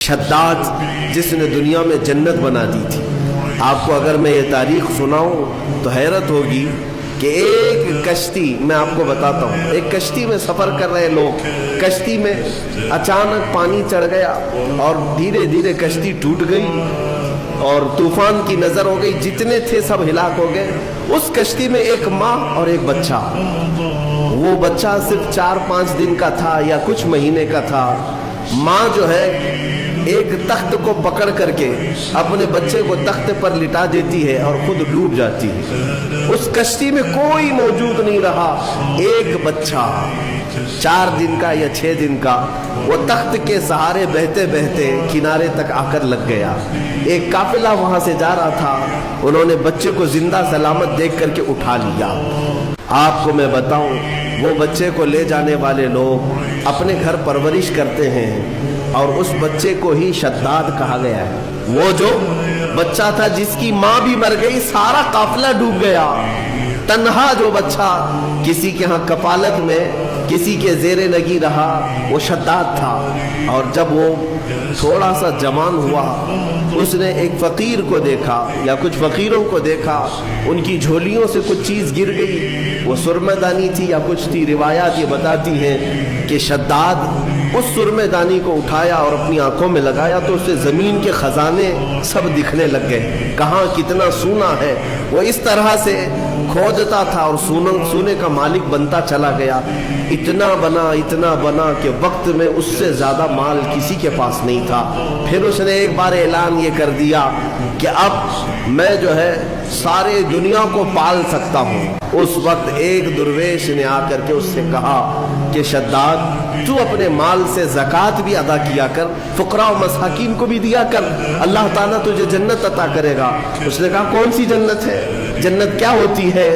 شداد جس نے دنیا میں جنت بنا دی تھی. آپ کو اگر میں یہ تاریخ سناؤں تو حیرت ہوگی کہ ایک کشتی، میں آپ کو بتاتا ہوں، ایک کشتی میں سفر کر رہے لوگ، کشتی میں اچانک پانی چڑھ گیا اور دھیرے دھیرے کشتی ٹوٹ گئی اور طوفان کی نظر ہو گئی، جتنے تھے سب ہلاک ہو گئے. اس کشتی میں ایک ماں اور ایک بچہ. وہ بچہ صرف 4-5 دن کا تھا یا کچھ مہینے کا تھا. ماں جو ہے ایک تخت کو پکڑ کر کے اپنے بچے کو تخت پر لٹا دیتی ہے اور خود ڈوب جاتی ہے. اس کشتی میں کوئی موجود نہیں رہا. ایک بچہ 4 دن کا یا 6 دن کا وہ تخت کے سہارے بہتے بہتے کنارے تک آ کر لگ گیا. ایک قافلہ وہاں سے جا رہا تھا، انہوں نے بچے کو زندہ سلامت دیکھ کر کے اٹھا لیا. آپ کو میں بتاؤں، وہ بچے کو لے جانے والے لوگ اپنے گھر پرورش کرتے ہیں اور اس بچے کو ہی شداد کہا گیا ہے. وہ جو بچہ تھا جس کی ماں بھی مر گئی، سارا قافلہ ڈوب گیا، تنہا جو بچہ کسی کے ہاں کفالت میں کسی کے زیر نگی رہا، وہ شداد تھا. اور جب وہ تھوڑا سا جوان ہوا، اس نے ایک فقیر کو دیکھا یا کچھ فقیروں کو دیکھا، ان کی جھولیوں سے کچھ چیز گر گئی، وہ سرمہ دانی تھی یا کچھ تھی. روایات یہ بتاتی ہیں کہ شداد اس سرمہ دانی کو اٹھایا اور اپنی آنکھوں میں لگایا تو اسے زمین کے خزانے سب دکھنے لگ گئے، کہاں کتنا سونا ہے. وہ اس طرح سے کھودتا تھا اور سونے کا مالک بنتا چلا گیا. اتنا بنا کہ وقت میں اس سے زیادہ مال کسی کے پاس نہیں تھا. پھر اس نے ایک بار اعلان یہ کر دیا کہ اب میں جو ہے سارے دنیا کو پال سکتا ہوں. اس وقت ایک درویش نے آ کر کے اس سے کہا کہ شداد، تو اپنے مال سے زکوٰۃ بھی ادا کیا کر، فقراء و مساکین کو بھی دیا کر، اللہ تعالیٰ تجھے جنت عطا کرے گا. اس نے کہا کون سی جنت ہے؟ جنت کیا ہوتی ہے؟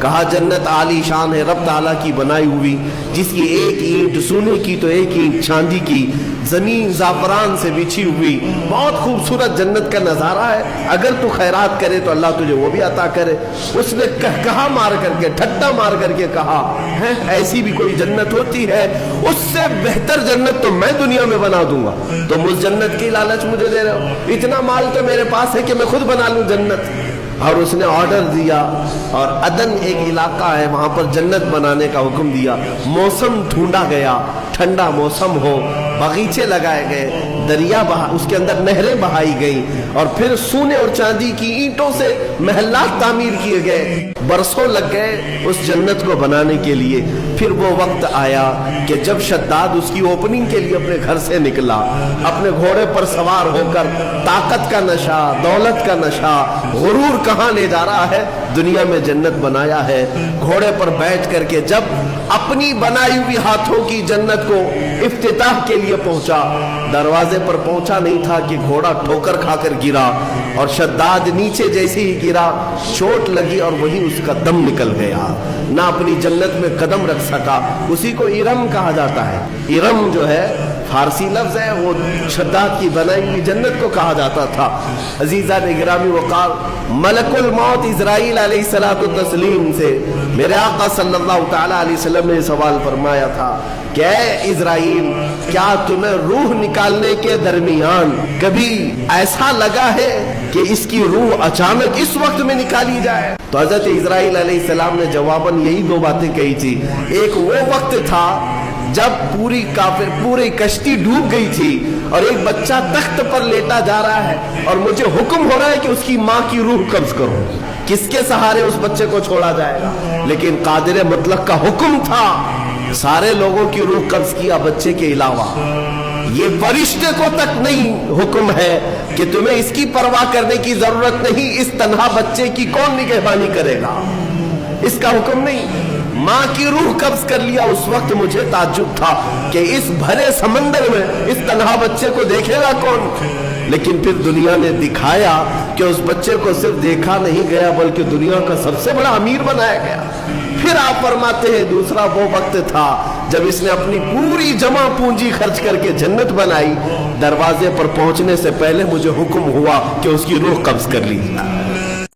کہا جنت عالی شان ہے، رب تعالیٰ کی بنائی ہوئی، جس کی ایک اینٹ سونے کی تو ایک اینٹ چاندی کی، زمین زعفران سے بچھی ہوئی، بہت خوبصورت جنت کا نظارہ ہے. اگر تو خیرات کرے تو اللہ تجھے وہ بھی عطا کرے. اس نے کہا مار کر کے، ٹھٹا مار کر کے کہا ہے ایسی بھی کوئی جنت ہوتی ہے؟ اس سے بہتر جنت تو میں دنیا میں بنا دوں گا. تم اس جنت کی لالچ مجھے دے رہے ہو؟ اتنا مال تو میرے پاس ہے کہ میں خود بنا لوں جنت. اور اس نے آرڈر دیا اور عدن ایک علاقہ ہے، وہاں پر جنت بنانے کا حکم دیا. موسم ڈھونڈا گیا، ٹھنڈا موسم ہو، باغیچے لگائے گئے، دریا اس کے اندر نہریں بہائی گئیں اور پھر سونے اور چاندی کی اینٹوں سے محلات تعمیر کیے گئے. برسوں لگ گئے اس جنت کو بنانے کے لیے. پھر وہ وقت آیا کہ جب شداد اس کی اوپننگ کے لیے اپنے گھر سے نکلا، اپنے گھوڑے پر سوار ہو کر، طاقت کا نشہ، دولت کا نشہ، غرور کہاں لے جا رہا ہے، دنیا میں جنت بنایا ہے. گھوڑے پر بیٹھ کر کے جب اپنی بنائی ہوئی ہاتھوں کی جنت کو افتتاح کے لیے پہنچا، دروازے پر پہنچا نہیں تھا کہ گھوڑا ٹھوکر کھا کر گرا اور شداد نیچے جیسے ہی گرا چوٹ لگی اور وہیں اس کا دم نکل گیا. نہ اپنی جنت میں قدم رکھ سکا. اسی کو ارم کہا جاتا ہے. ارم جو ہے فارسی لفظ ہے، وہ شداد کی بنائی ہوئی جنت کو کہا جاتا تھا. عزیزان گرامی وقار، ملک الموت اسرائیل علیہ الصلوۃ والتسلیم سے میرے آقا صلی اللہ تعالی علیہ وسلم نے سوال فرمایا تھا کہ اے اسرائیل، کیا تمہیں روح نکالنے کے درمیان کبھی ایسا لگا ہے کہ اس کی روح اچانک اس وقت میں نکالی جائے؟ تو حضرت اسرائیل علیہ السلام نے جواباً یہی 2 باتیں کہی تھی. ایک وہ وقت تھا جب پوری کشتی ڈوب گئی تھی اور ایک بچہ تخت پر لیٹا جا رہا ہے اور مجھے حکم ہو رہا ہے کہ اس کی ماں کی روح قبض کرو. کس کے سہارے اس بچے کو چھوڑا جائے گا؟ لیکن قادر مطلق کا حکم تھا، سارے لوگوں کی روح قبض کیا بچے کے علاوہ. یہ فرشتے کو تک نہیں حکم ہے کہ تمہیں اس کی پرواہ کرنے کی ضرورت نہیں، اس تنہا بچے کی کون نگہبانی کرے گا، اس کا حکم نہیں. ماں کی روح قبض کر لیا. اس وقت مجھے تعجب تھا کہ اس بھرے سمندر میں اس تنہا بچے کو دیکھے گا کون. لیکن پھر دنیا نے دکھایا کہ اس بچے کو صرف دیکھا نہیں گیا بلکہ دنیا کا سب سے بڑا امیر بنایا گیا. پھر آپ فرماتے ہیں دوسرا وہ وقت تھا جب اس نے اپنی پوری جمع پونجی خرچ کر کے جنت بنائی. دروازے پر پہنچنے سے پہلے مجھے حکم ہوا کہ اس کی روح قبض کر لی.